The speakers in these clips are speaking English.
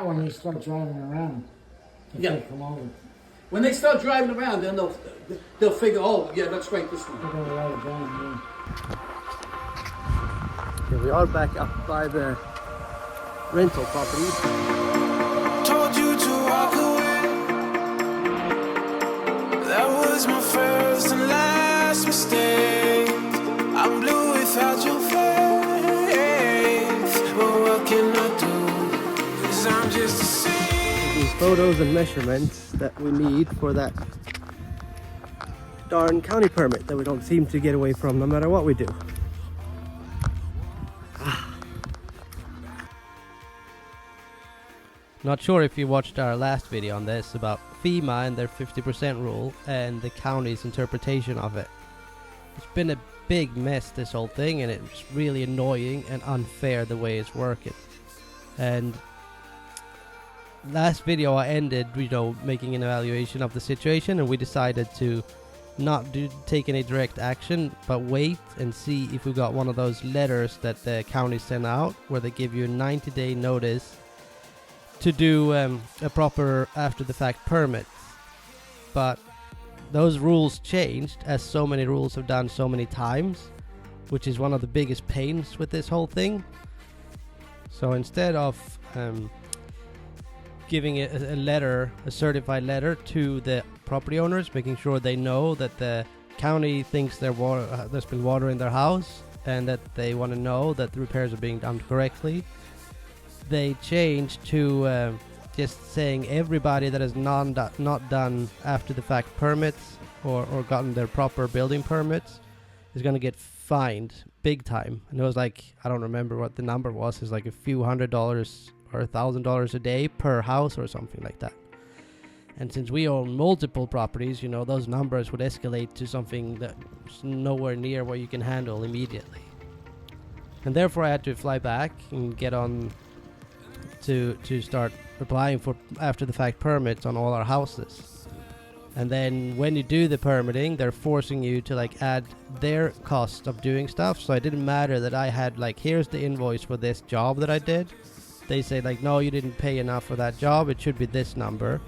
out when they start driving around. Yeah. They come over. When they start driving around, then they'll figure, oh, yeah, that's right, this They're one. gonna write it down, Here we are back up by the rental properties. Told you to walk away. That was my first and last mistake. I'm blue without your face. But what can I do? 'Cause I'm just a saint. The photos and measurements that we need for that darn county permit that we don't seem to get away from no matter what we do. Not sure if you watched our last video on this about Fema and their 50% rule and the county's interpretation of it. It's been a big mess, this whole thing, and it's really annoying and unfair the way it's working. And last video I ended, making an evaluation of the situation, and we decided to not take any direct action, but wait and see if we got one of those letters that the county sent out where they give you a 90-day notice to do a proper after-the-fact permit. But those rules changed, as so many rules have done so many times, which is one of the biggest pains with this whole thing. So instead of giving it a certified letter to the property owners, making sure they know that the county thinks there's been water in their house and that they want to know that the repairs are being done correctly, they changed to just saying everybody that has not done after the fact permits or gotten their proper building permits is going to get fined big time. And it was like, I don't remember what the number was. It's like a few $100 or $1,000 a day per house or something like that. And since we own multiple properties, those numbers would escalate to something that's nowhere near what you can handle immediately. And therefore I had to fly back and get on to start applying for after the fact permits on all our houses. And then when you do the permitting, they're forcing you to add their cost of doing stuff. So it didn't matter that I had here's the invoice for this job that I did. They say no, you didn't pay enough for that job, it should be this number.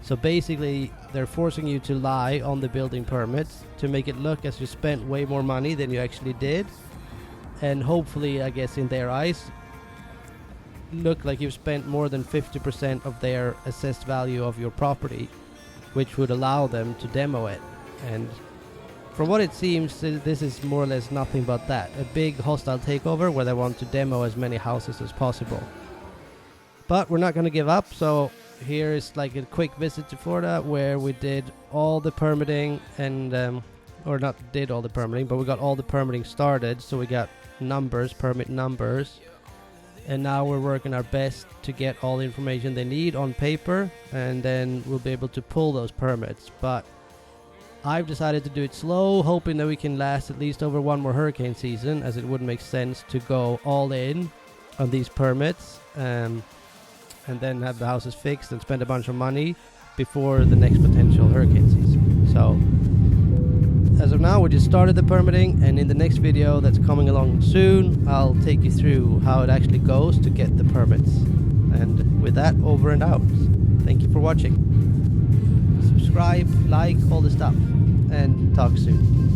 So basically they're forcing you to lie on the building permits to make it look as you spent way more money than you actually did, and hopefully, I guess in their eyes, look like you've spent more than 50% of their assessed value of your property, which would allow them to demo it. And from what it seems, this is more or less nothing but that, a big hostile takeover where they want to demo as many houses as possible. But we're not going to give up, so here is a quick visit to Florida where we did all the permitting and or not did all the permitting, but we got all the permitting started, so we got permit numbers. And now we're working our best to get all the information they need on paper, and then we'll be able to pull those permits. But I've decided to do it slow, hoping that we can last at least over one more hurricane season, as it wouldn't make sense to go all in on these permits and then have the houses fixed and spend a bunch of money before the next potential hurricane season. So as of now, we just started the permitting, and in the next video that's coming along soon, I'll take you through how it actually goes to get the permits. And with that, over and out. Thank you for watching. Subscribe, like, all the stuff, and talk soon.